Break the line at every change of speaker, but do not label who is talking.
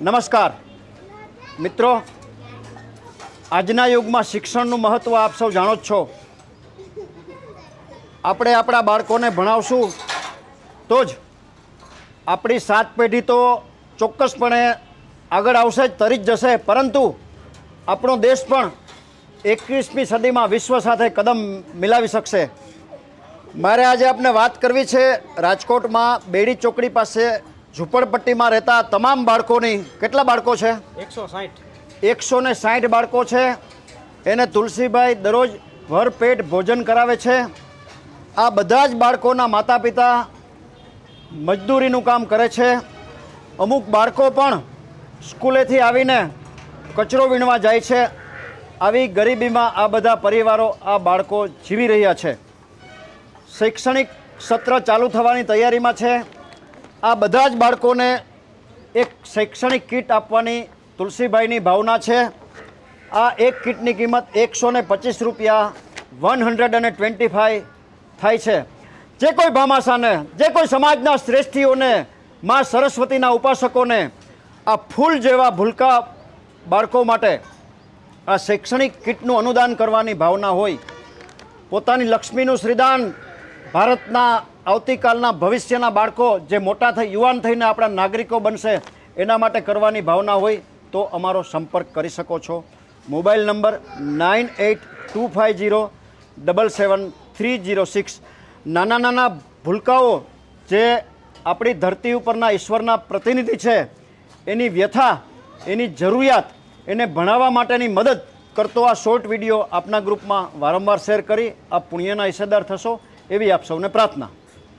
નમસ્કાર મિત્રો, આજના યુગમાં શિક્ષણનું મહત્ત્વ આપ સૌ જાણો જ છો. આપણે આપણા બાળકોને ભણાવશું તો જ આપણી સાત પેઢી તો ચોક્કસપણે આગળ આવશે જ, તરી જ જશે, પરંતુ આપણો દેશ પણ 21મી સદીમાં વિશ્વ સાથે કદમ મિલાવી શકશે. મારે આજે આપને વાત કરવી છે રાજકોટમાં બેડી ચોકડી પાસે ઝૂંપડપટ્ટીમાં રહેતા તમામ બાળકોની. કેટલા બાળકો છે? 160 બાળકો છે. એને તુલસીભાઈ દરરોજ ભરપેટ ભોજન કરાવે છે. આ બધા જ બાળકોના માતા પિતા મજદૂરીનું કામ કરે છે. અમુક બાળકો પણ સ્કૂલેથી આવીને કચરો વીણવા જાય છે. આવી ગરીબીમાં આ બધા પરિવારો, આ બાળકો જીવી રહ્યા છે. શૈક્ષણિક સત્ર ચાલુ થવાની તૈયારીમાં છે. આ બધા જ બાળકોને એક શૈક્ષણિક કીટ આપવાની તુલસીભાઈની ભાવના છે. આ એક કીટની કિંમત 125 રૂપિયા 125 થાય છે. જે કોઈ ભામાશાને, જે કોઈ સમાજના શ્રેષ્ઠીઓને, મા સરસ્વતીના ઉપાસકોને આ ફૂલ જેવા ભૂલકા બાળકો માટે આ શૈક્ષણિક કીટનું અનુદાન કરવાની ભાવના હોય, પોતાની લક્ષ્મીનું શ્રીદાન ભારતના આવતીકાલના ભવિષ્યના બાળકો જે મોટા થઈ યુવાન થઈને આપણા નાગરિકો બનશે એના માટે કરવાની ભાવના હોય તો અમારો સંપર્ક કરી શકો છો. Mobile number 9825077306. નાના નાના ભૂલકાઓ જે આપણી ધરતી ઉપરના ઈશ્વરના પ્રતિનિધિ છે, એની વ્યથા, એની જરૂરિયાત, એને ભણાવવા માટેની મદદ કરતો આ શોર્ટ વિડીયો આપના ગ્રુપમાં વારંવાર શેર કરી આપ પુણ્યના હિસ્સેદાર થશો એવી આપ સૌને પ્રાર્થના.